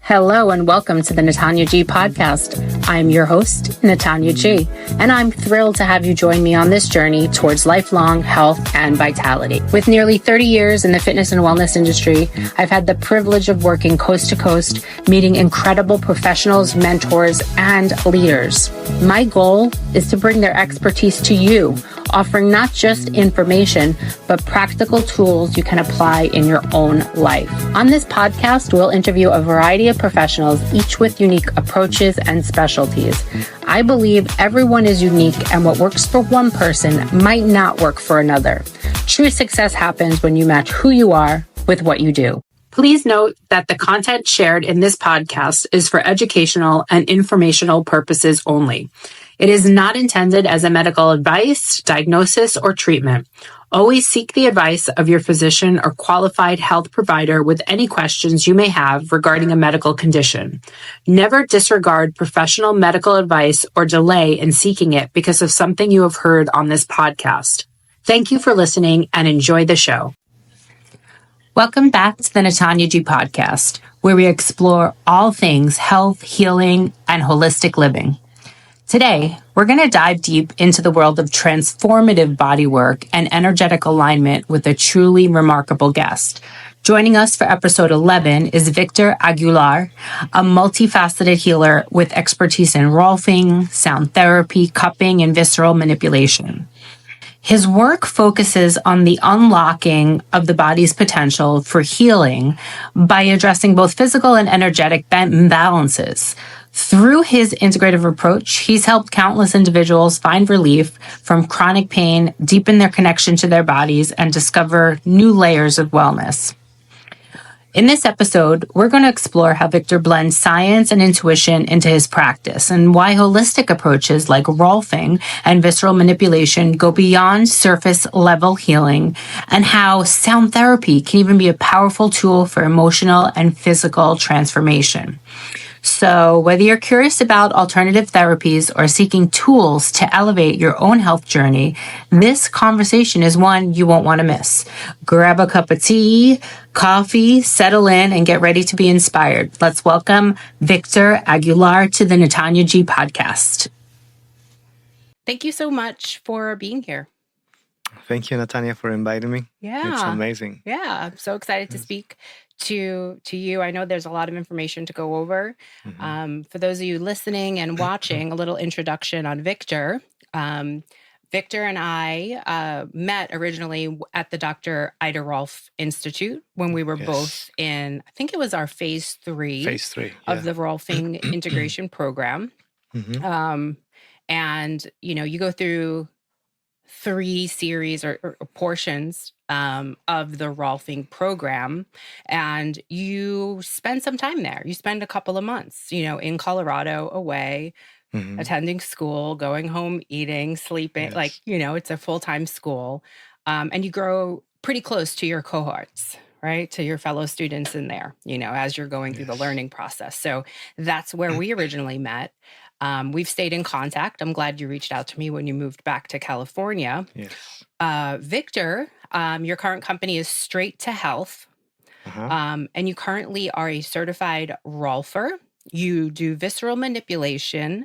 Hello and welcome to the Natanya G podcast. I'm your host, Natanya G, and I'm thrilled to have you join me on this journey towards lifelong health and vitality. With nearly 30 years in the fitness and wellness industry, I've had the privilege of working coast to coast, meeting incredible professionals, mentors, and leaders. My goal is to bring their expertise to you, offering not just information, but practical tools you can apply in your own life. On this podcast, we'll interview a variety of professionals, each with unique approaches and specialties. I believe everyone is unique, and what works for one person might not work for another. True success happens when you match who you are with what you do. Please note that the content shared in this podcast is for educational and informational purposes only. It is not intended as a medical advice, diagnosis, or treatment. Always seek the advice of your physician or qualified health provider with any questions you may have regarding a medical condition. Never disregard professional medical advice or delay in seeking it because of something you have heard on this podcast. Thank you for listening and enjoy the show. Welcome back to the Natanya G podcast, where we explore all things health, healing, and holistic living. Today, we're going to dive deep into the world of transformative bodywork and energetic alignment with a truly remarkable guest. Joining us for episode 11 is Victor Aguilar, a multifaceted healer with expertise in Rolfing, sound therapy, cupping, and visceral manipulation. His work focuses on the unlocking of the body's potential for healing by addressing both physical and energetic imbalances. Through his integrative approach, he's helped countless individuals find relief from chronic pain, deepen their connection to their bodies, and discover new layers of wellness. In this episode, we're going to explore how Victor blends science and intuition into his practice and why holistic approaches like Rolfing and visceral manipulation go beyond surface level healing, and how sound therapy can even be a powerful tool for emotional and physical transformation. So whether you're curious about alternative therapies or seeking tools to elevate your own health journey, this conversation is one you won't want to miss. Grab a cup of tea, coffee, settle in, and get ready to be inspired. Let's welcome Victor Aguilar to the Natanya G podcast. Thank you so much for being here. Thank you, Natanya, for inviting me. Yeah. It's amazing. Yeah, I'm so excited to speak to you. I know there's a lot of information to go over. For those of you listening and watching, a little introduction on Victor. Victor and I met originally at the Dr. Ida Rolf Institute when we were both in, I think it was our phase three of the Rolfing integration program. And, you know, you go through 3 series or portions of the Rolfing program, and you spend some time there. You spend a couple of months, you know, in Colorado away, attending school, going home, eating, sleeping, like, you know, it's a full-time school. And you grow pretty close to your cohorts, right? To your fellow students in there, you know, as you're going through the learning process. So that's where we originally met. We've stayed in contact. I'm glad you reached out to me when you moved back to California. Victor, your current company is Straight to Health, and you currently are a certified Rolfer. You do visceral manipulation,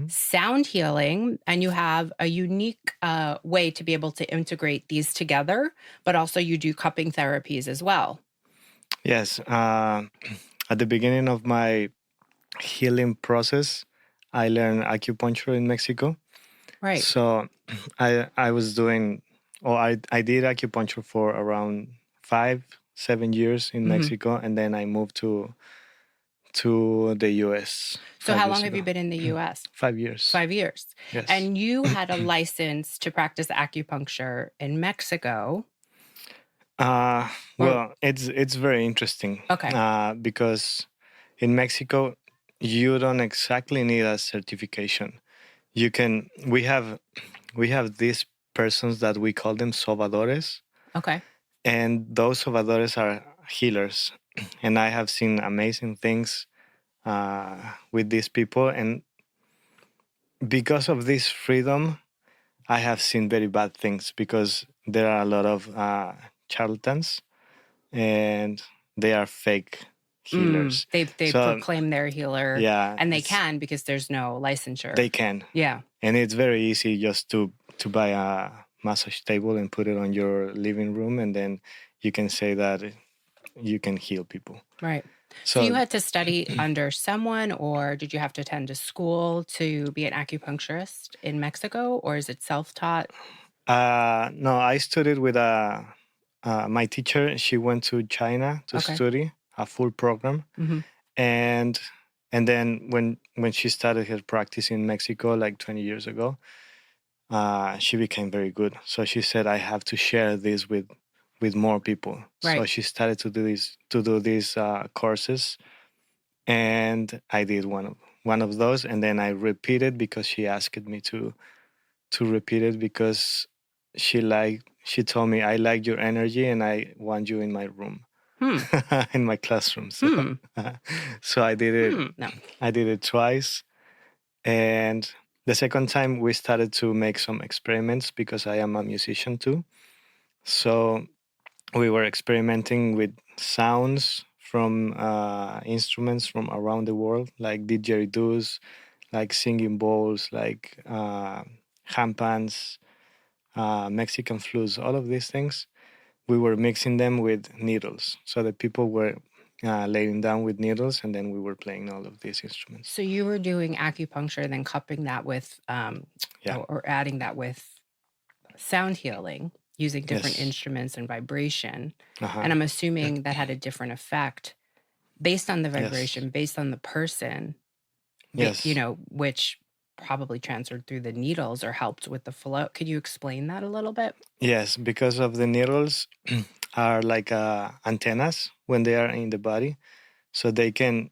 sound healing, and you have a unique way to be able to integrate these together, but also you do cupping therapies as well. Yes. At the beginning of my healing process, I learned acupuncture in Mexico. Right. So I was doing, or I did acupuncture for around 5-7 years in Mexico, and then I moved to the U.S. So how long have you been in the U.S.? 5 years. 5 years. Yes. And you had a license to practice acupuncture in Mexico. Well, it's very interesting. Okay. Because in Mexico, you don't exactly need a certification. We have these persons that we call them sobadores. Okay. And those sobadores are healers. And I have seen amazing things with these people. And because of this freedom, I have seen very bad things because there are a lot of charlatans and they are fake healers. They So proclaim they're a healer, yeah, and they can because there's no licensure. they can. Yeah. And it's very easy just to buy a massage table and put it on your living room, and then you can say that you can heal people. Right. So you had to study under someone, or did you have to attend a school to be an acupuncturist in Mexico, or is it self-taught? No, I studied with my teacher. She went to China to study a full program, and then when she started her practice in Mexico like 20 years ago, she became very good. So she said, I have to share this with more people. Right. So she started to do these courses, and I did one of those, and then I repeated because she asked me to repeat it because she told me, I like your energy and I want you in my room. In my classroom. So, so I did it. No. I did it twice, and the second time we started to make some experiments because I am a musician too. So we were experimenting with sounds from instruments from around the world, like didgeridoos, like singing bowls, like handpans, Mexican flutes, all of these things. We were mixing them with needles. So the people were laying down with needles, and then we were playing all of these instruments. So you were doing acupuncture and then cupping that with, or adding that with sound healing, using different instruments and vibration. And I'm assuming that had a different effect based on the vibration, based on the person, which probably transferred through the needles or helped with the flow. Could you explain that a little bit? Yes, because of the needles are like antennas when they are in the body. So they can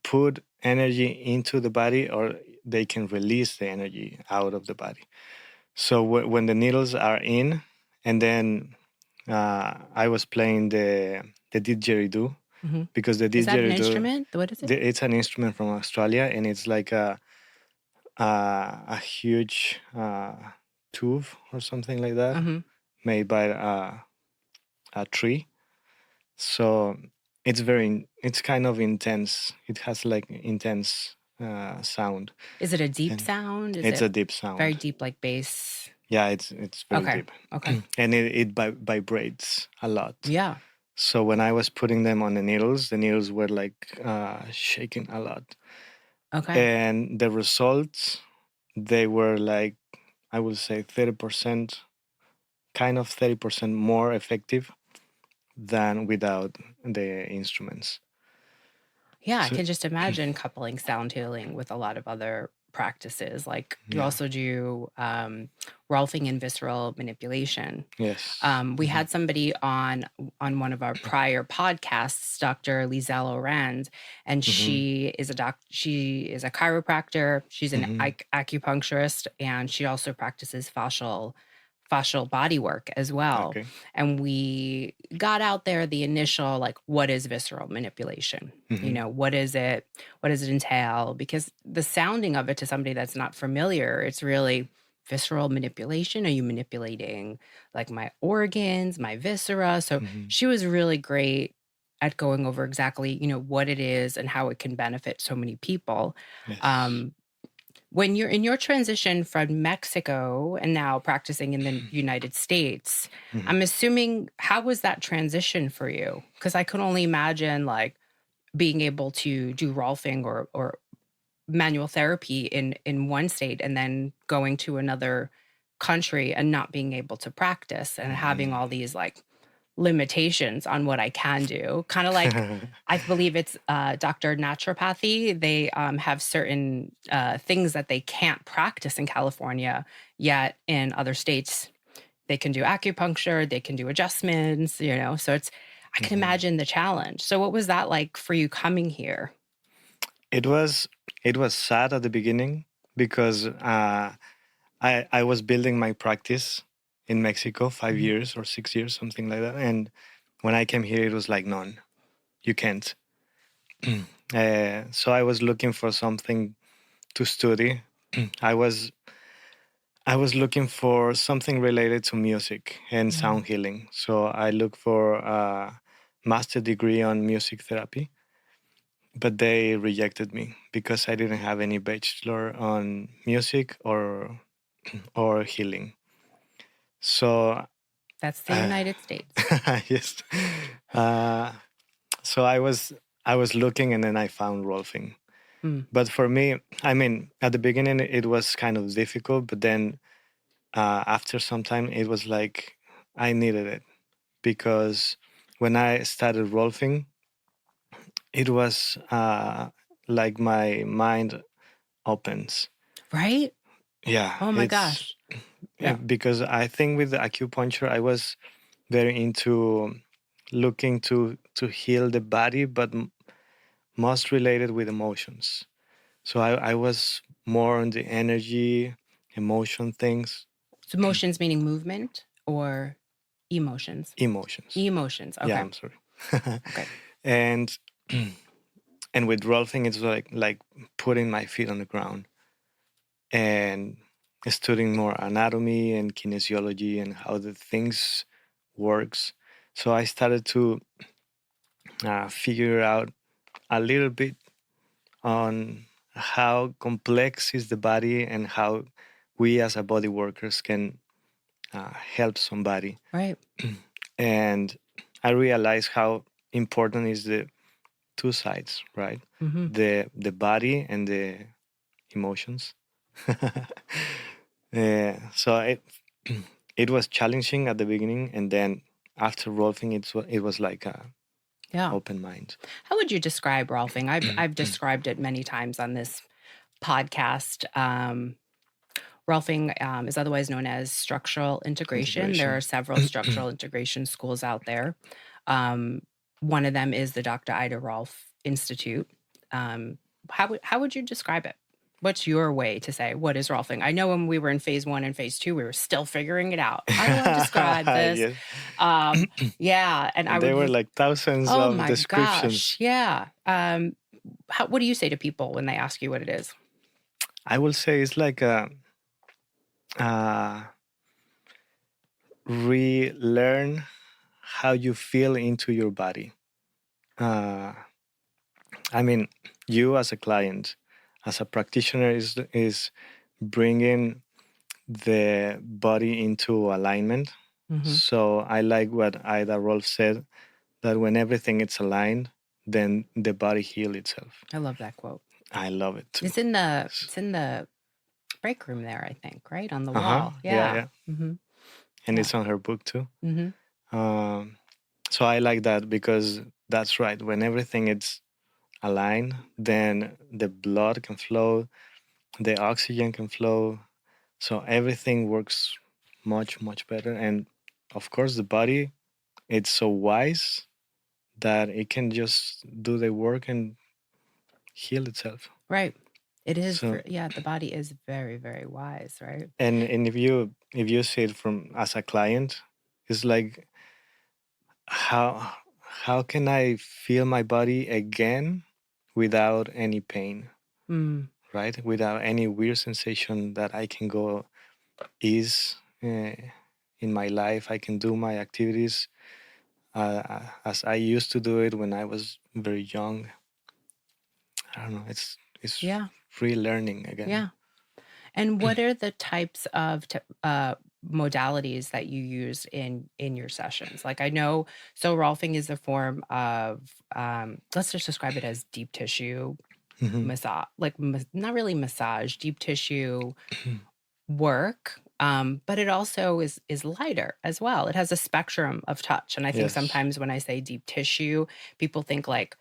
put energy into the body, or they can release the energy out of the body. So when the needles are in, and then I was playing the didgeridoo, because the didgeridoo... Is that an instrument? What is it? It's an instrument from Australia, and it's like a huge tube or something like that, made by a tree. So it's kind of intense. It has like intense sound. Is it a deep sound? It's a deep sound. Very deep, like bass? Yeah, it's very deep. Okay. And it vibrates a lot. Yeah. So when I was putting them on the needles were like shaking a lot. Okay. And the results, they were like, I would say 30%, kind of 30% more effective than without the instruments. Yeah, I can just imagine coupling sound healing with a lot of other practices. Like you also do Rolfing and visceral manipulation. Yes. We had somebody on one of our prior podcasts, Dr. Lizelle Orand, and she is a chiropractor. She's an acupuncturist, and she also practices fascial bodywork as well. Okay. And we got out there the initial, like, what is visceral manipulation? What is it? What does it entail? Because the sounding of it to somebody that's not familiar, it's really visceral manipulation. Are you manipulating like my organs, my viscera? So she was really great at going over exactly, what it is and how it can benefit so many people. Yes. When you're in your transition from Mexico and now practicing in the United States, I'm assuming, how was that transition for you? Because I could only imagine like being able to do Rolfing or manual therapy in one state and then going to another country and not being able to practice and having all these like limitations on what I can do. Kind of like, I believe it's Dr. Naturopathy. They have certain things that they can't practice in California, yet in other states, they can do acupuncture, they can do adjustments, so I can imagine the challenge. So what was that like for you coming here? It was sad at the beginning because I was building my practice in Mexico 5 years or 6 years, something like that. And when I came here, it was like, none, you can't. So I was looking for something to study. I was looking for something related to music and sound healing. So I looked for master degree on music therapy, but they rejected me because I didn't have any bachelor on music or healing. So That's the United States. yes, uh, so I was looking, and then I found Rolfing. But for me, I mean, at the beginning it was kind of difficult, but then after some time it was like I needed it, because when I started Rolfing, it was like my mind opens. Right? Yeah, Oh my it's gosh. Yeah. because I think with the acupuncture I was very into looking to heal the body, but most related with emotions. So I was more on the energy, emotion things. So emotions meaning movement or emotions? Emotions. Emotions. Yeah, Okay. I'm sorry. Okay. and and with Rolfing, it's like putting my feet on the ground and studying more anatomy and kinesiology and how the things works. So I started to figure out a little bit on how complex is the body and how we as a body workers can help somebody. Right. And I realized how important is the two sides, right? Mm-hmm. The body and the emotions. So it was challenging at the beginning, and then after Rolfing, it was like a Yeah. open mind. How would you describe Rolfing? I've described it many times on this podcast. Rolfing is otherwise known as structural integration. There are several structural integration schools out there. One of them is the Dr. Ida Rolf Institute. How would you describe it? What's your way to say what is Rolfing? I know when we were in phase 1 and phase 2, we were still figuring it out. How do I describe this? Yes. Yeah, and I There would. were like thousands Oh of my descriptions. gosh, yeah. What do you say to people when they ask you what it is? I will say it's like a relearn how you feel into your body. I mean, you as a client, as a practitioner, is bringing the body into alignment. Mm-hmm. So I like what Ida Rolf said, that when everything is aligned, then the body heals itself. I love that quote. I love it too. It's in the break room there, I think, right? On the wall. Yeah. Mm-hmm. And it's on her book too. Mm-hmm. So I like that, because that's right. When everything is aligned, then the blood can flow, the oxygen can flow. So everything works much, much better. And of course, the body, it's so wise that it can just do the work and heal itself. Right. It is. So, The body is very, very wise, right? and if you see it from as a client, it's like how can I feel my body again without any pain, right? Without any weird sensation, that I can go ease in my life. I can do my activities as I used to do it when I was very young. I don't know. It's relearning again. Yeah. And what are the types of modalities that you use in your sessions? Like I know, so Rolfing is a form of, let's just describe it as deep tissue massage, like not really massage, deep tissue work. But it also is lighter as well. It has a spectrum of touch. And I think sometimes when I say deep tissue, people think like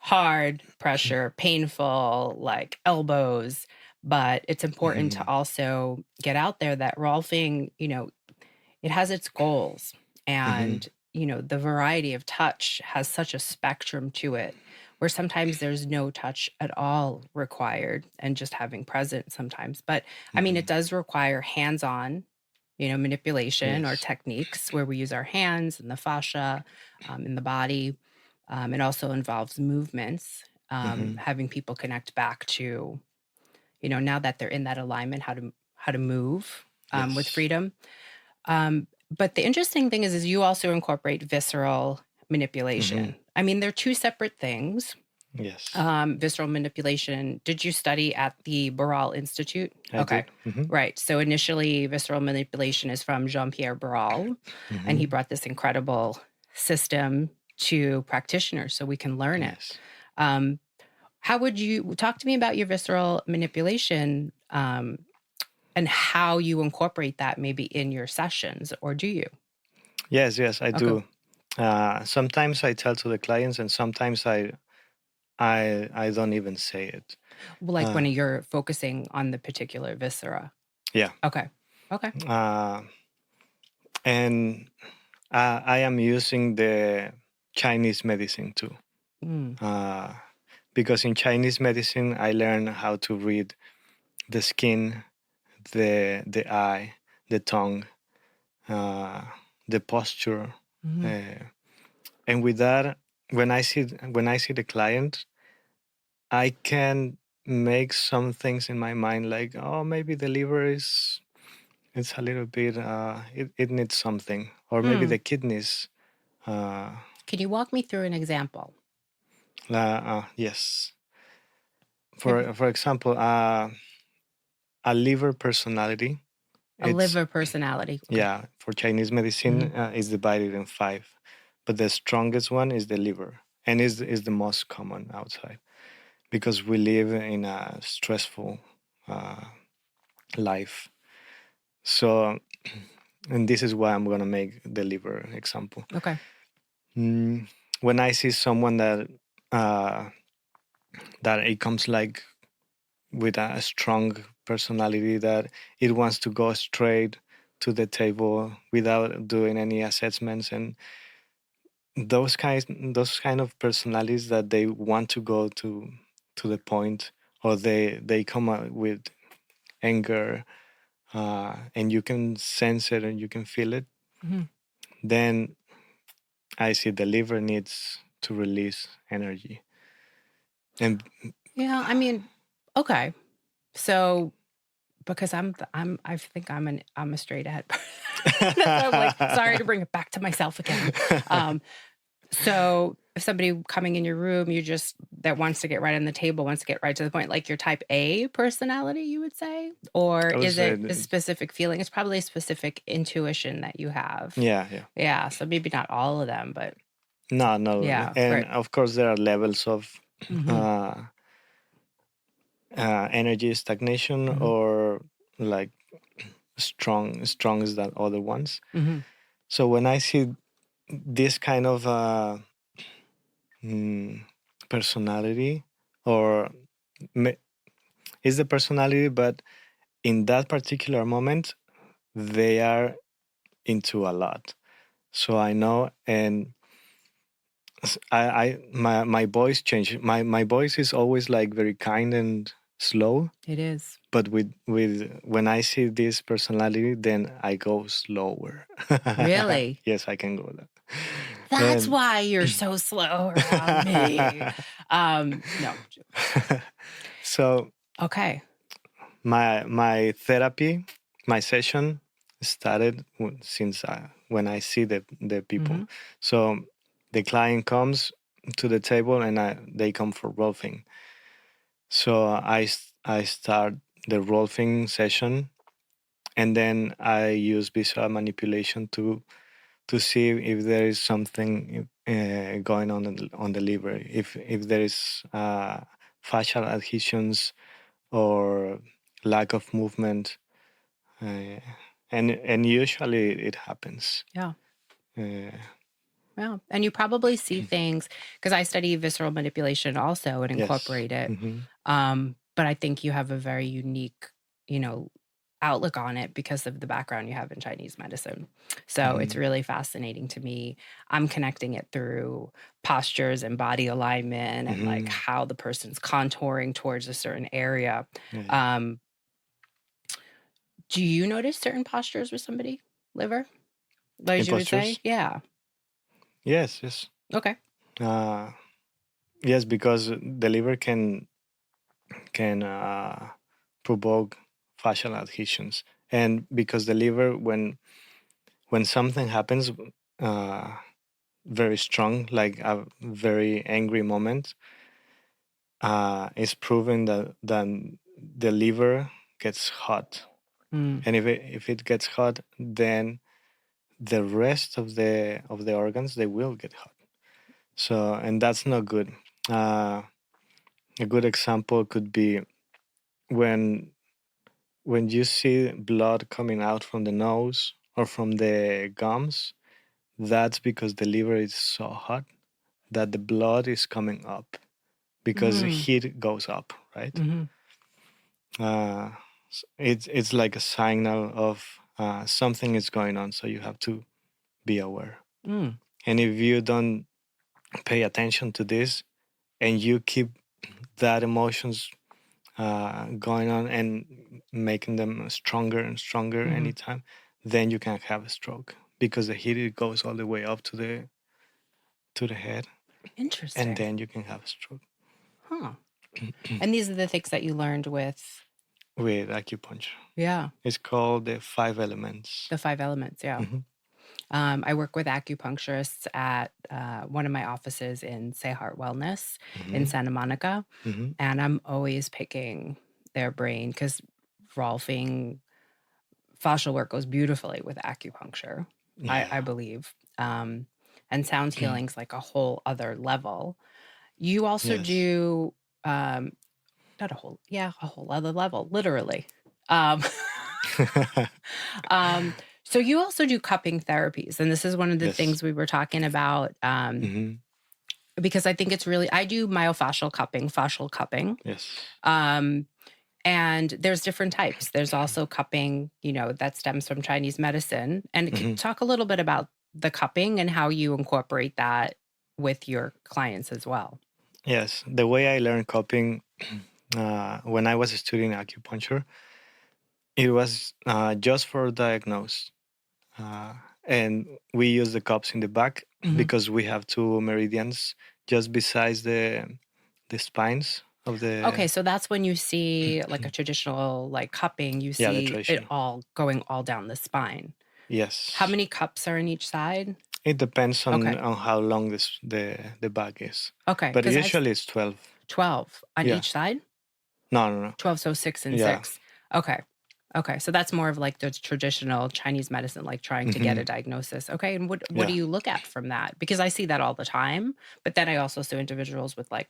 hard pressure, painful, like elbows. But it's important to also get out there that Rolfing, it has its goals. And, the variety of touch has such a spectrum to it, where sometimes there's no touch at all required and just having present sometimes. But I mean, it does require hands-on, manipulation or techniques where we use our hands and the fascia in the body. It also involves movements, having people connect back to, now that they're in that alignment, how to move with freedom. But the interesting thing is you also incorporate visceral manipulation. I mean, they're two separate things. Yes. Visceral manipulation. Did you study at the Barral Institute? I did. Right. So initially, visceral manipulation is from Jean-Pierre Barral, and he brought this incredible system to practitioners so we can learn it. How would you talk to me about your visceral manipulation and how you incorporate that maybe in your sessions, or do you? Yes, I do. Sometimes I tell to the clients, and sometimes I don't even say it. Like when you're focusing on the particular viscera. Yeah. Okay. And I am using the Chinese medicine too. Because in Chinese medicine, I learned how to read the skin, the eye, the tongue, the posture, and with that, when I see the client, I can make some things in my mind like, oh, maybe the liver it's a little bit it needs something, or maybe the kidneys. Can you walk me through an example? Yes. For example, a liver personality. A liver personality. Okay. Yeah, for Chinese medicine, is divided in 5, but the strongest one is the liver, and is the most common outside, because we live in a stressful life. So, and this is why I'm gonna make the liver example. Okay. When I see someone that it comes like with a strong personality, that it wants to go straight to the table without doing any assessments, and those kind of personalities that they want to go to the point, or they come out with anger, and you can sense it and you can feel it, then I see the liver needs to release energy. And yeah, I mean, okay. So because I think I'm a straight ahead person. I'm like, sorry to bring it back to myself again. So if somebody coming in your room, that wants to get right on the table, wants to get right to the point, like your type A personality, you would say? Or is it a specific feeling? It's probably a specific intuition that you have. Yeah. So maybe not all of them, but. No. Yeah. And of course there are levels of energy stagnation, or like strong as that other ones. So when I see this kind of personality, or is the personality, but in that particular moment they are into a lot. So I know, and my voice changes. My voice is always like very kind and slow. It is. But with when I see this personality, then I go slower. Really? Yes, I can go that. That's why you're so slow around me. No. So okay. My therapy, my session started since when I see the people. So the client comes to the table, and they come for Rolfing. So I start the Rolfing session, and then I use visual manipulation to see if there is something going on the liver, if there is fascial adhesions or lack of movement, and usually it happens. Yeah. Yeah. And you probably see things, because I study visceral manipulation also and incorporate it. But I think you have a very unique, outlook on it because of the background you have in Chinese medicine. So it's really fascinating to me. I'm connecting it through postures and body alignment, and like how the person's contouring towards a certain area. Do you notice certain postures with somebody, liver? Like you would say? Yeah. Yes. Okay. Yes, because the liver can provoke fascial adhesions, and because the liver, when something happens, very strong, like a very angry moment, it's proven that the liver gets hot. And if it gets hot, then the rest of the organs, they will get hot. So, and that's not good. A good example could be when you see blood coming out from the nose or from the gums. That's because the liver is so hot that the blood is coming up, because the heat goes up, right? It's like a signal of something is going on, so you have to be aware. And if you don't pay attention to this and you keep that emotions going on and making them stronger and stronger anytime, then you can have a stroke, because the heat, it goes all the way up to the head. Interesting. And then you can have a stroke. Huh. And these are the things that you learned with acupuncture. Yeah. It's called the 5 elements. The 5 elements, yeah. I work with acupuncturists at one of my offices in Say Heart Wellness in Santa Monica. And I'm always picking their brain because Rolfing fascial work goes beautifully with acupuncture, I believe. And sound healing's like a whole other level. You also do not a whole other level, literally. So you also do cupping therapies, and this is one of the things we were talking about, because I think it's really, I do myofascial cupping. Yes. And there's different types. There's also cupping, that stems from Chinese medicine. And can you talk a little bit about the cupping and how you incorporate that with your clients as well? Yes. The way I learned cupping when I was studying acupuncture, it was just for diagnose. And we use the cups in the back because we have 2 meridians just besides the spines of the... Okay, so that's when you see like a traditional like cupping, you see it all going all down the spine. Yes. How many cups are in each side? It depends on how long the back is. Okay. But usually it's 12. 12 on each side? No. 12, so 6 and 6. Okay. So that's more of like the traditional Chinese medicine, like trying to get a diagnosis. Okay. And what do you look at from that? Because I see that all the time, but then I also see individuals with like,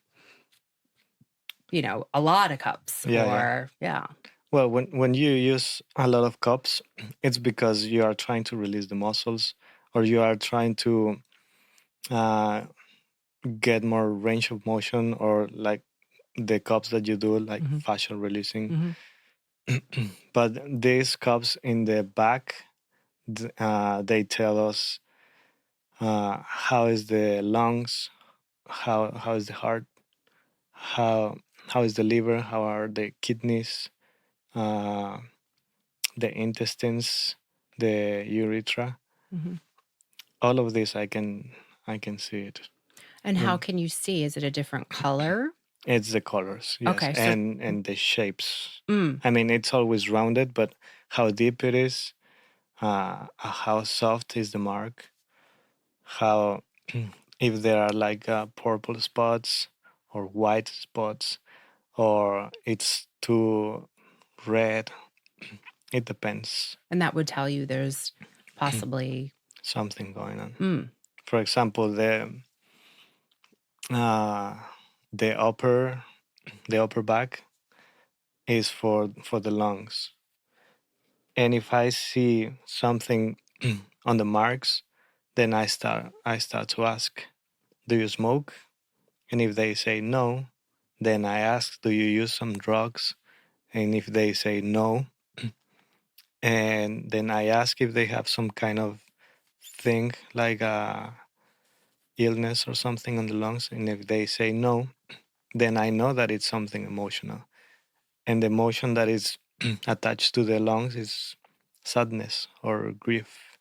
a lot of cups Well, when you use a lot of cups, it's because you are trying to release the muscles, or you are trying to get more range of motion, or like the cups that you do, like fascial releasing. But these cups in the back, they tell us how is the lungs, how is the heart, how is the liver, how are the kidneys, the intestines, the urethra. All of this I can see it. And how can you see? Is it a different color? It's the colors, yes. Okay, and the shapes. I mean, it's always rounded, but how deep it is, how soft is the mark, how if there are like purple spots or white spots, or it's too red. It depends. And that would tell you there's possibly something going on. For example, the upper back is for the lungs. And if I see something on the marks, then I start to ask, do you smoke? And if they say no, then I ask, do you use some drugs? And if they say no, and then I ask if they have some kind of thing like a illness or something on the lungs. And if they say no, then I know that it's something emotional. And the emotion that is attached to the lungs is sadness or grief.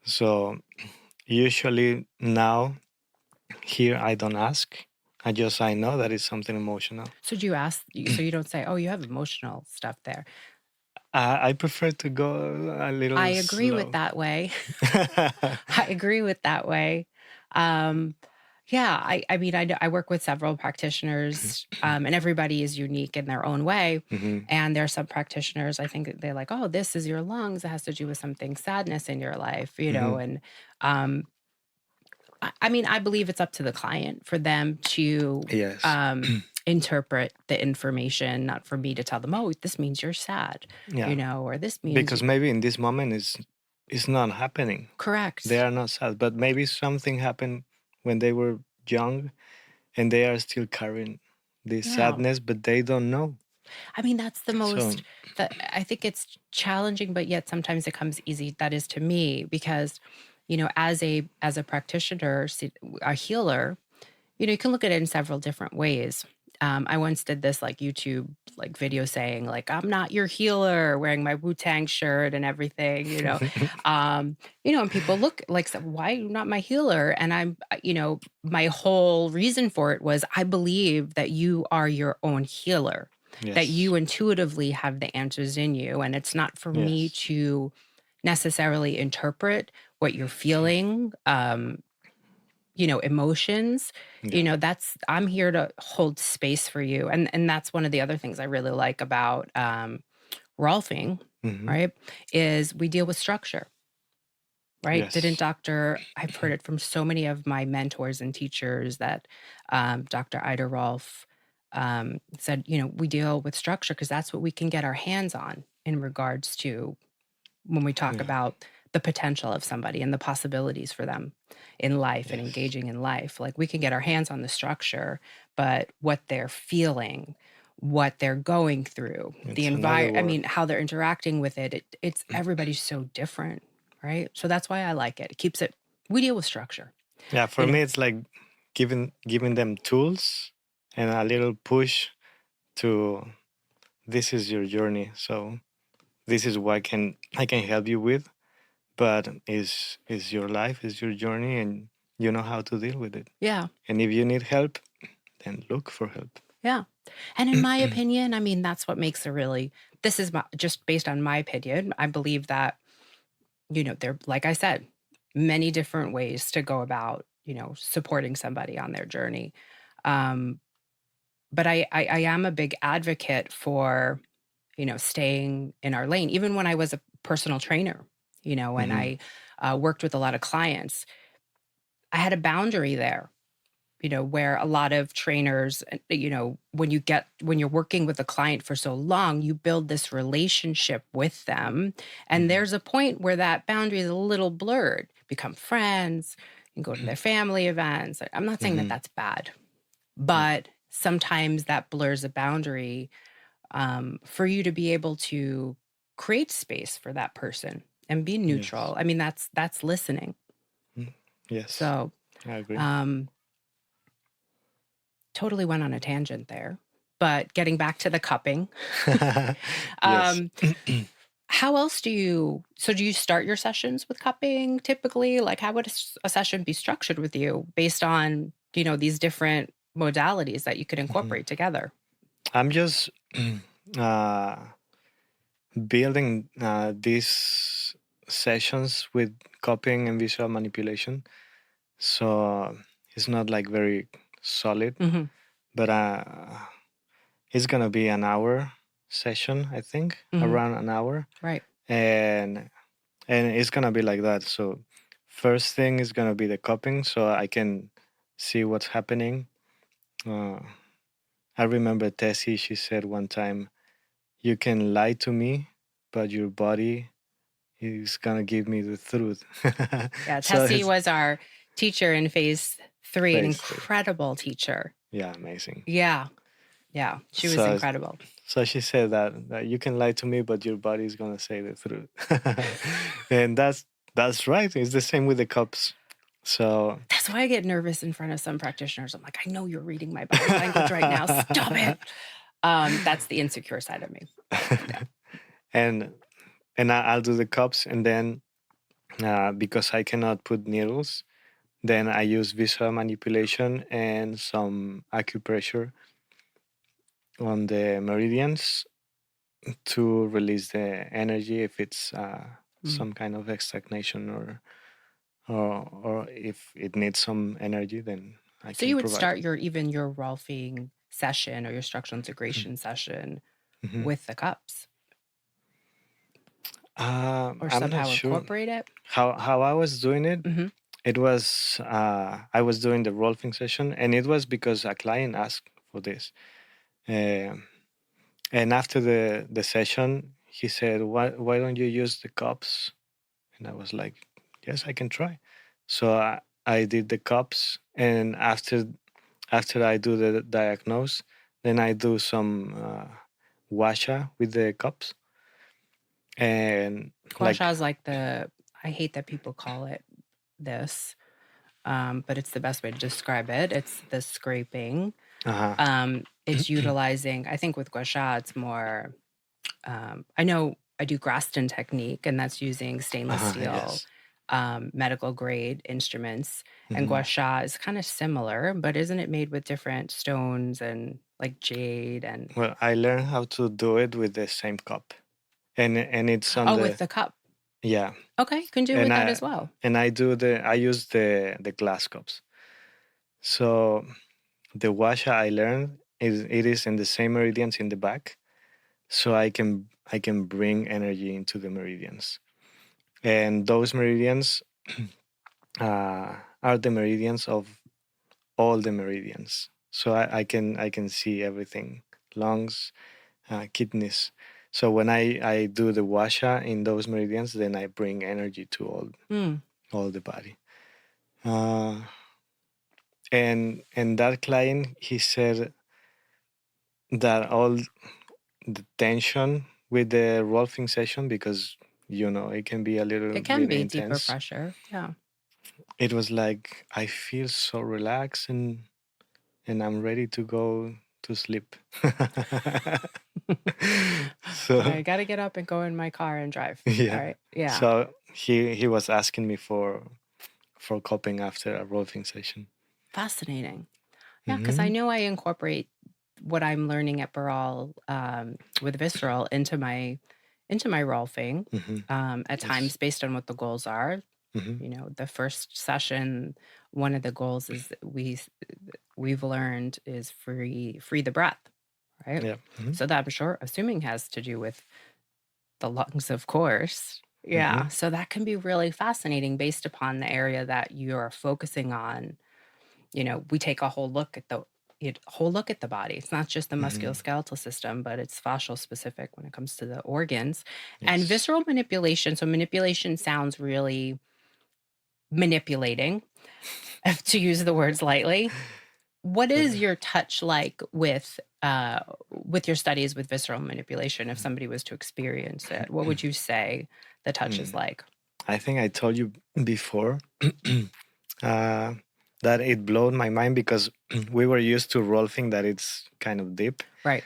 So usually now here I don't ask. I know that it's something emotional. So do you ask? So you don't say, "Oh, you have emotional stuff there." I prefer to go a I little agree with slow. that way. I agree with that way. Um, yeah, I mean, I work with several practitioners, and everybody is unique in their own way. Mhm. And there are some practitioners, I think they're like, oh, this is your lungs. It has to do with something, sadness in your life, Mhm. and um, I mean, I believe it's up to the client for them to Yes. interpret the information, not for me to tell them, oh, this means you're sad, Yeah. or this means Because maybe in this moment it's not happening. They correct. are not sad, but maybe something happened when they were young and they are still carrying this Yeah. sadness, but they don't know. I mean, that's the So most that I think it's challenging, but yet sometimes it comes easy. That is to me because, as a practitioner, a healer, you can look at it in several different ways. I once did this like YouTube like video saying like I'm not your healer, wearing my Wu-Tang shirt and everything, and people look like so why are you not my healer? And my whole reason for it was I believe that you are your own healer, that yes. you intuitively have the answers in you, and it's not for me Yes. to necessarily interpret what you're feeling. Emotions, Yeah. that's I'm here to hold space for you. And that's one of the other things I really like about Rolfing, Hmm. right? Is we deal with structure, right? Yes. I've heard it from so many of my mentors and teachers that Dr. Ida Rolf said, we deal with structure because that's what we can get our hands on in regards to when we talk Yeah. about the potential of somebody and the possibilities for them in life and Yes. engaging in life. Like we can get our hands on the structure, but what they're feeling, what they're going through, the It's another environment, I word. mean, how they're interacting with it's everybody's so different, right? So that's why I like it. It keeps it, we deal with structure, Yeah, you for know? me it's like giving them tools and a little push to this is your journey. So this is what I can help you with, but is your life, is your journey, and you know how to deal with it. Yeah. And if you need help, then look for help. Yeah. And in my opinion, I mean, that's what makes this is just based on my opinion. I believe that there, like I said, many different ways to go about, supporting somebody on their journey. Um, but I am a big advocate for, staying in our lane. Even when I was a personal trainer, and Hmm. I worked with a lot of clients, I had a boundary there, where a lot of trainers, when you're working with a client for so long, you build this relationship with them. And Hmm. there's a point where that boundary is a little blurred, become friends, and go to their family events. I'm not saying that Hmm. that's bad, Yeah. but sometimes that blurs a boundary for you to be able to create space for that person and be Yes. neutral. I mean, that's listening. Mm. Yes. So, I agree. um, totally went on a tangent there, but getting back to the cupping, Yes. um, how else do you start your sessions with cupping typically? Like, how would a session be structured with you based on, these different modalities that you could Mhm. incorporate together? I'm just uh, building these sessions with copying and visual manipulation. So it's not like very solid, Hmm. but it's gonna be an hour session, I think, Hmm. around an hour, Right. and it's gonna be like that. So first thing is gonna be the copying, so I can see what's happening. Uh, I remember Tessie. She said one time, "You can lie to me, but your body is gonna give me the truth." Yeah. So Tessie it's was our teacher in phase 3, an phase three. incredible teacher. Yeah, amazing. Yeah. Yeah. She was So incredible. so she said that you can lie to me, but your body is gonna say the truth, and that's right. It's the same with the cups. So That's why I get nervous in front of some practitioners. I'm like, I know you're reading my body language right now. Stop it. That's the insecure side of me. Yeah. and I'll do the cups, and then because I cannot put needles, then I use visual manipulation and some acupressure on the meridians to release the energy if it's some kind of stagnation or if it needs some energy, then I So can you would provide start your Rolfing session or your structural integration session it. with the cups, or I'm not somehow sure incorporate it. how I was doing it. Mm-hmm. It was I was doing the Rolfing session, and it was because a client asked for this. Um and after the session, he said, "Why don't you use the cups?" And I was like, "Yes, I can try." So I did the cups, and after I do the diagnose, then I do some washa with the cups, and Gua like sha is like I hate that people call it this, but it's the best way to describe it. It's the scraping. It's utilizing, I think with gua sha, it's more, I know I do Graston technique, and that's using stainless steel, yes. medical grade instruments. And gua sha is kind of similar, but isn't it made with different stones and like jade and Well, I learned how to do it with the same cup, and it's on with the cup? yeah, Okay, you can do it and with that as well. I use the glass cups. So the washa I learned is in the same meridians in the back, so I can bring energy into the meridians, and those meridians are the meridians of all the meridians. So I can see everything, lungs, kidneys. So when I do the washa in those meridians, then I bring energy to all the body. And that client, he said that all the tension with the Rolfing session, because it can be a little It can bit be deeper intense. pressure. Yeah. It was like I feel so relaxed and I'm ready to go to sleep. So I got to get up and go in my car and drive. All yeah. right. Yeah. So he was asking me for coping after a Rolfing session. Fascinating. Yeah, because I know I incorporate what I'm learning at Baral with visceral into my Rolfing at times based on what the goals are. The first session, one of the goals is that we've learned is free the breath, right? Yeah. So that assuming has to do with the lungs, of course. Yeah. So that can be really fascinating based upon the area that you're focusing on. We take a whole look at the body. It's not just the musculoskeletal system, but it's fascial specific when it comes to the organs. And Yes. visceral manipulation. So manipulation sounds really manipulating, to use the words lightly. What is your touch like with your studies with visceral manipulation? If somebody was to experience it, what would you say the touch is like? I think I told you before that it blew my mind because we were used to Rolfing that it's kind of deep. Right.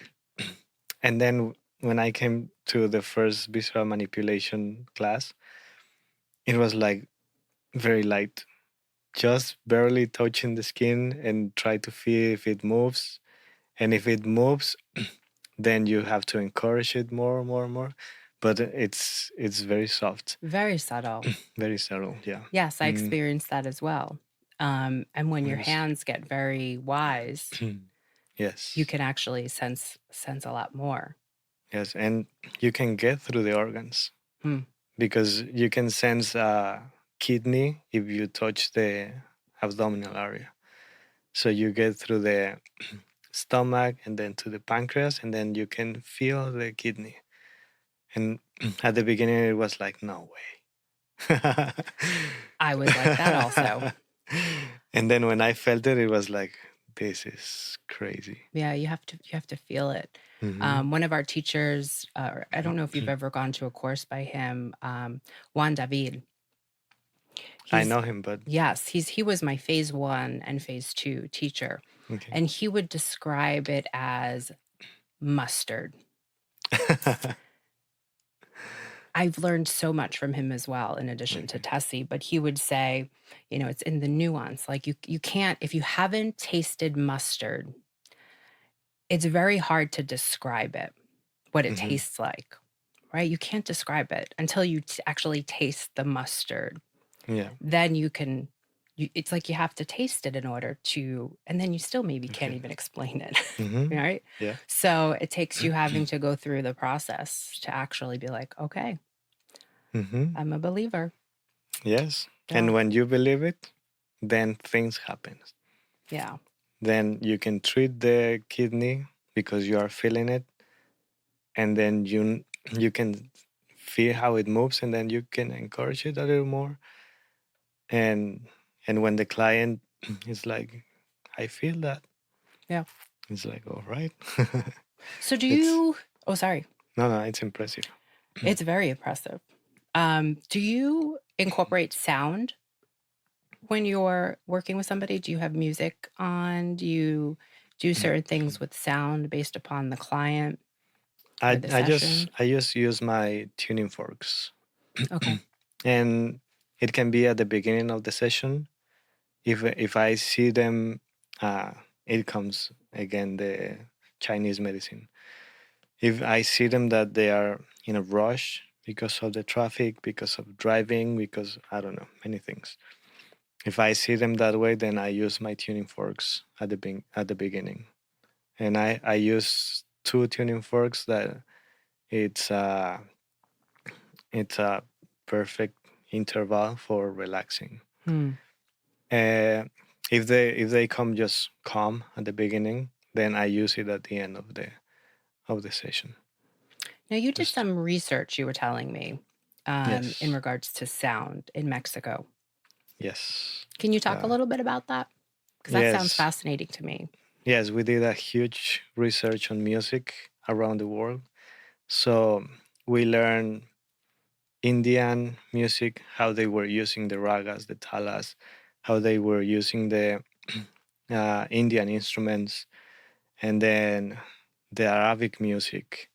And then when I came to the first visceral manipulation class, it was like very light, just barely touching the skin and try to feel if it moves. And if it moves, then you have to encourage it more, more, more. But it's very soft, Very subtle. very subtle. Yeah. Yes, I experienced that as well. And when your Yes. hands get very wise, Yes. you can actually sense a lot more. Yes, and you can get through the organs because you can sense a kidney if you touch the abdominal area. So you get through the stomach and then to the pancreas, and then you can feel the kidney. And at the beginning, it was like, no way. I was like that also. And then when I felt it, it was like, this is crazy. Yeah, you have to feel it. One of our teachers, I don't know if you've ever gone to a course by him, Juan David. I know him, but yes, he was my phase 1 and phase 2 teacher, okay. and he would describe it as mustard. I've learned so much from him as well, in addition to Tessie, but he would say, it's in the nuance. Like you can't, if you haven't tasted mustard, it's very hard to describe it. what it tastes like, right? You can't describe it until you actually taste the mustard. Yeah. Then you can, it's like you have to taste it in order to, and then you still maybe can't even explain it, right? Yeah. So it takes you having to go through the process to actually be like, okay, I'm a believer. Yes. Yeah. And when you believe it, then things happen. Yeah. Then you can treat the kidney because you are feeling it, and then you can feel how it moves, and then you can encourage it a little more. And when the client is like, I feel that. Yeah. It's like, all right. So do you, oh, sorry. No, it's impressive. It's very impressive. Do you incorporate sound when you're working with somebody? Do you have music on? Do you do certain things with sound based upon the client or the session? I just use my tuning forks. Okay. And it can be at the beginning of the session. If I see them, it comes again the Chinese medicine. If I see them that they are in a rush because of the traffic, because of driving, because I don't know, many things. If I see them that way, then I use my tuning forks at the beginning, and I use two tuning forks that it's a perfect interval for relaxing. Uh, if they come just calm at the beginning, then I use it at the end of the session. Now, you did some research, you were telling me, Yes. in regards to sound in Mexico. Yes. Can you talk a little bit about that? Because that sounds fascinating to me. Yes, we did a huge research on music around the world. So we learned Indian music, how they were using the ragas, the talas, how they were using the Indian instruments, and then the Arabic music,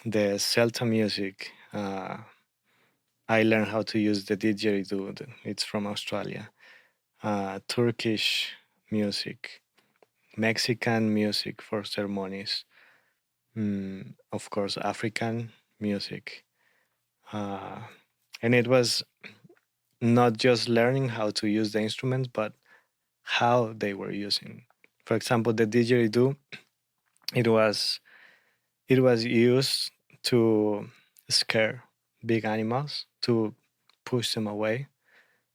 the Celta music. I learned how to use the didgeridoo. It's from Australia. Turkish music, Mexican music for ceremonies. Of course, African music. And it was not just learning how to use the instruments, but how they were using. For example, the didgeridoo, it was used to scare big animals, to push them away.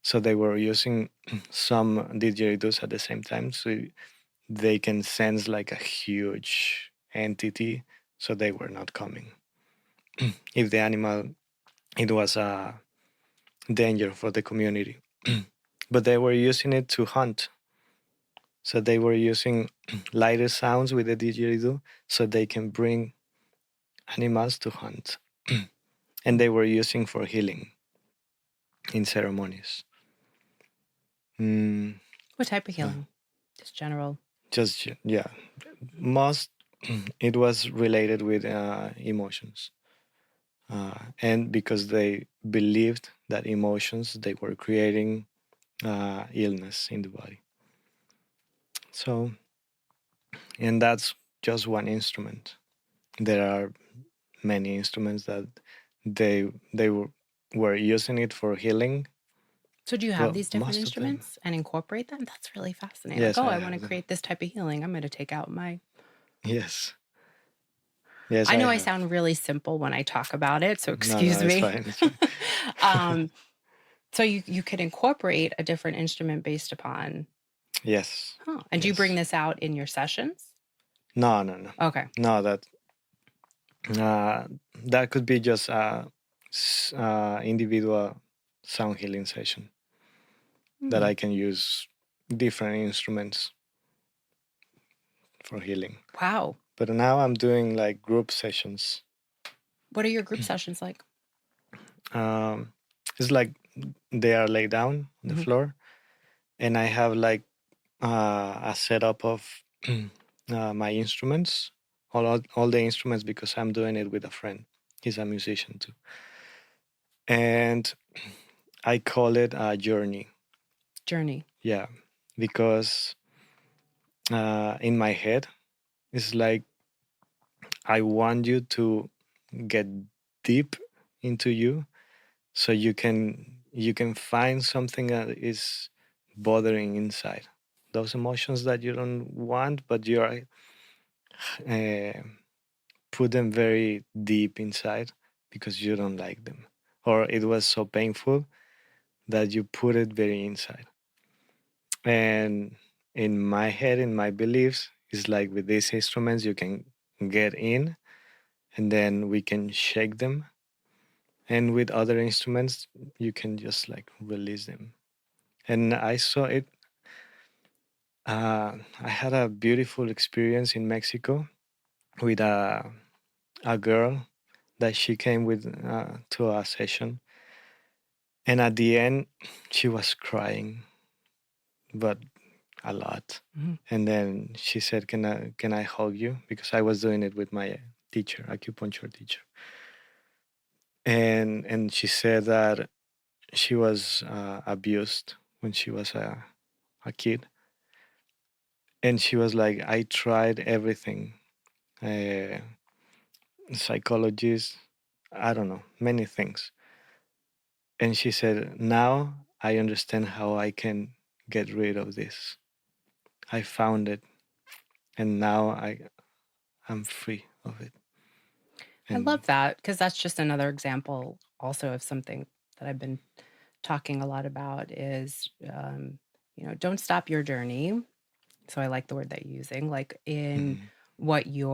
So they were using some didgeridoos at the same time, so they can sense like a huge entity, so they were not coming. If the animal, it was a danger for the community. But they were using it to hunt. So they were using lighter sounds with the didgeridoo so they can bring animals to hunt. And they were using for healing in ceremonies. What type of healing? Just general. Just, yeah. Most, it was related with emotions. And because they believed that emotions, they were creating illness in the body. So, and that's just one instrument. There are many instruments that they were using it for healing. So do you have these different instruments and incorporate them? That's really fascinating. Yes, like, I want to create this type of healing. I'm going to take out my... Yes. I know I sound really simple when I talk about it, so excuse me. It's fine. So you could incorporate a different instrument based upon... Yes. Huh. And do you bring this out in your sessions? No. Okay. No, that could be just individual sound healing session that I can use different instruments for healing. Wow. But now I'm doing like group sessions. What are your group sessions like? It's like they are laid down on the floor, and I have like a setup of my instruments, all the instruments, because I'm doing it with a friend. He's a musician too. And I call it a journey. Journey. Yeah, because in my head, it's like I want you to get deep into you, so you can find something that is bothering inside, those emotions that you don't want, but you are uh, put them very deep inside because you don't like them, or it was so painful that you put it very inside. And in my head, in my beliefs, it's like with these instruments you can get in, and then we can shake them, and with other instruments you can just like release them. And I saw it. I had a beautiful experience in Mexico with a girl that she came with to a session, and at the end she was crying, but a lot. Mhm. And then she said, "Can I hug you?" Because I was doing it with my teacher, acupuncture teacher, and she said that she was abused when she was a kid, and she was like, "I tried everything, uh, psychologist, I don't know, many things." And she said, "Now I understand how I can get rid of this. I found it, and now I'm free of it." I And love that because that's just another example also of something that I've been talking a lot about is, don't stop your journey. So I like the word that you're using, like in mhm, what you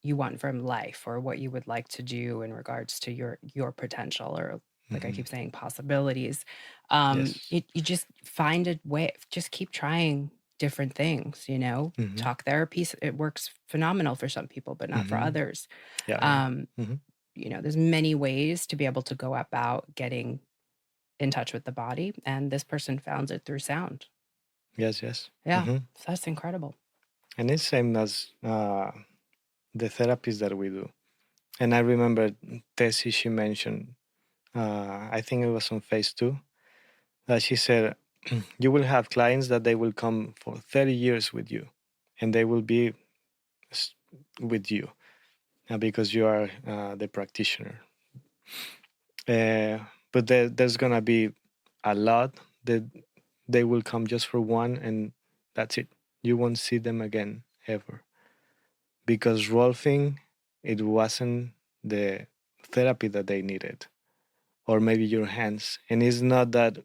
want from life or what you would like to do in regards to your potential or like I mhm, keep saying possibilities. yes, You just find a way, just keep trying different things, mhm, talk therapy, it works phenomenal for some people, but not for mhm, others. yeah, yeah, Um, mhm, there's many ways to be able to go about getting in touch with the body. And this person found it through sound. yes, yes, Yeah. mhm. So that's incredible. And it's same as the therapies that we do. And I remember Tessie, she mentioned, I think it was on phase two, that she said, you will have clients that they will come for 30 years with you, and they will be s- with you because you are the practitioner. But there's going to be a lot that they will come just for one, and that's it. You won't see them again ever. Because Rolfing, it wasn't the therapy that they needed, or maybe your hands. And it's not that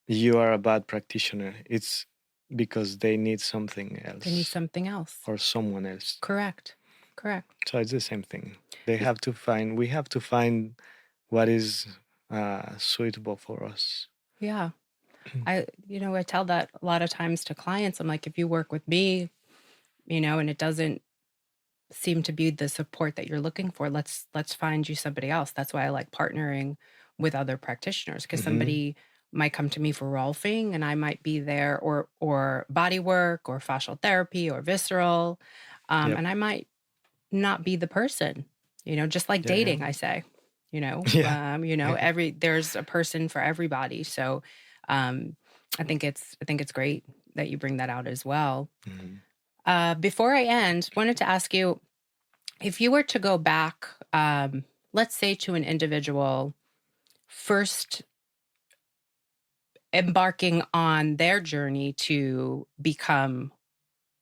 you are a bad practitioner, it's because they need something They need else something else. or someone else. Correct. So it's the same thing. It's- We have to find what is suitable for us. Yeah. I tell that a lot of times to clients. I'm like, if you work with me, and it doesn't seem to be the support that you're looking for, let's find you somebody else. That's why I like partnering with other practitioners because Hmm. somebody might come to me for Rolfing and I might be there or bodywork or fascial therapy or visceral. Yep. And I might not be the person, just like Yeah. Yeah. dating, I say, Yeah. there's a person for everybody. So um, I think it's great that you bring that out as well. Mhm. Before I end, wanted to ask you if you were to go back, let's say to an individual first embarking on their journey to become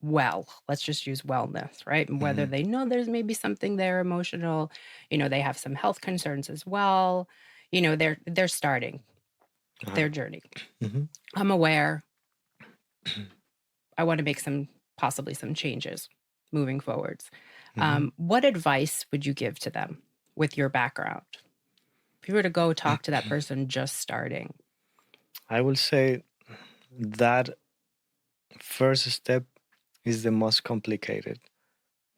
well, let's just use wellness, right? And whether Mhm. they know there's maybe something there emotional, they have some health concerns as well, they're starting Uh-huh. their journey. Mhm. I'm aware I want to make possibly some changes moving forwards. Mhm. What advice would you give to them with your background? If you were to go talk to that person just starting. I will say that first step is the most complicated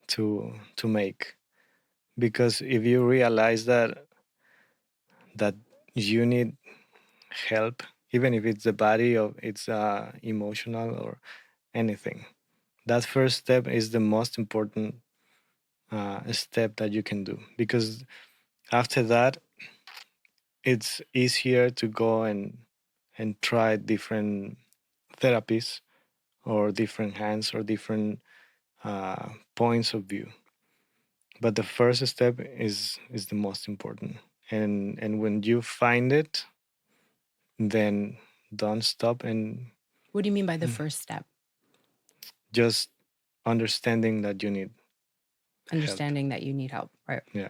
to make, because if you realize that you need help, even if it's the body or it's emotional or anything, that first step is the most important step that you can do, because after that it's easier to go and try different therapies or different hands or different points of view. But the first step is the most important. And when you find it, then don't stop and What do you mean by the first step? just understanding that you need Understanding that you need help, right? help. Yeah,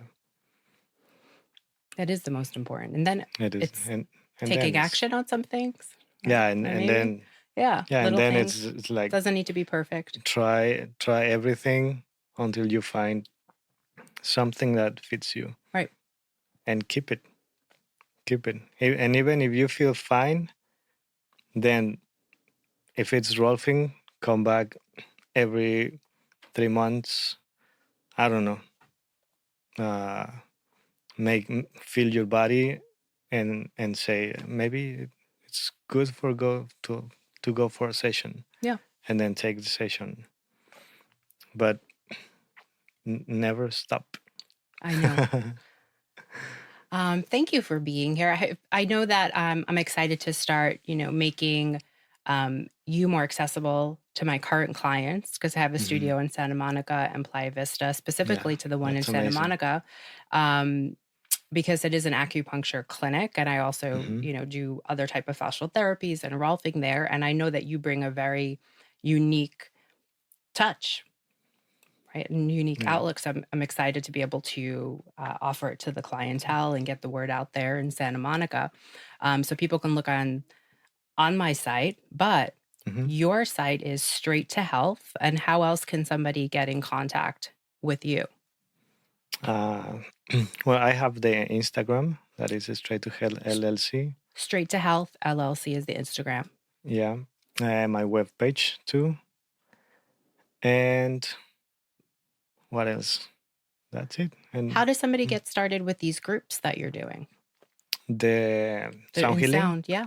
That is the most important. And then it is. it's And taking then action on some things. Right? yeah, and Maybe. then yeah, and little then things. it's like Doesn't need to be perfect. try everything until you find something that fits you. Right. And keep it. And even if you feel fine, then if it's Rolfing, come back every 3 months. I don't know. Feel your body and say maybe it's good for go to go for a session. Yeah. And then take the session. But never stop. I know. Thank you for being here. I know that I'm excited to start, making you more accessible to my current clients because I have a studio in Santa Monica and Playa Vista, specifically to the one in that's Santa amazing. Monica, because it is an acupuncture clinic, and I also, do other type of fascial therapies and Rolfing there. And I know that you bring a very unique touch, right, and unique outlook. So I'm excited to be able to offer it to the clientele and get the word out there in Santa Monica, so people can look on my site. But your site is Straight to Health, and how else can somebody get in contact with you? Well, I have the Instagram that is Straight to Health LLC. Straight to Health LLC is the Instagram. Yeah, my webpage too. And what else? That's it. And How does somebody get started with these groups that you're doing? the The sound in healing. sound, yeah.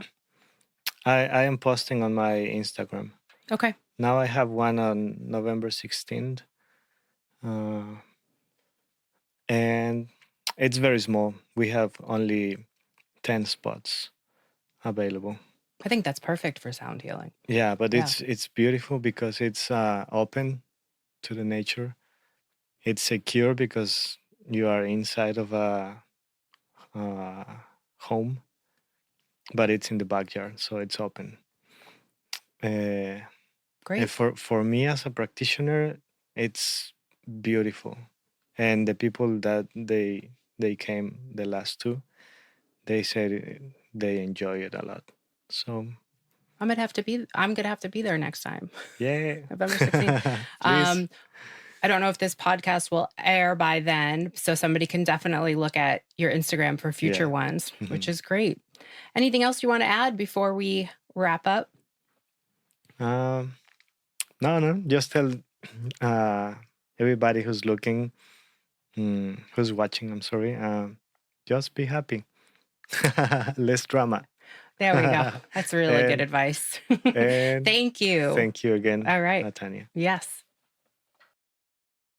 I am posting on my Instagram. Okay. Now I have one on November 16th. And it's very small. We have only 10 spots available. I think that's perfect for sound healing. Yeah, but Yeah. it's beautiful because it's open to the nature. It's secure because you are inside of a home, but it's in the backyard, so it's open. And Great. for me as a practitioner, it's beautiful. And the people that they came, the last two, they said they enjoy it a lot. So I'm gonna have to be there next time. yeah, November 16th. Please. I don't know if this podcast will air by then, so somebody can definitely look at your Instagram for future ones, which is great. Anything else you want to add before we wrap up? No. Just tell everybody who's looking, who's watching. I'm sorry. Just be happy. Less drama. There we go. That's really good advice. And Thank you. Thank you again. All right. Natania. Yes.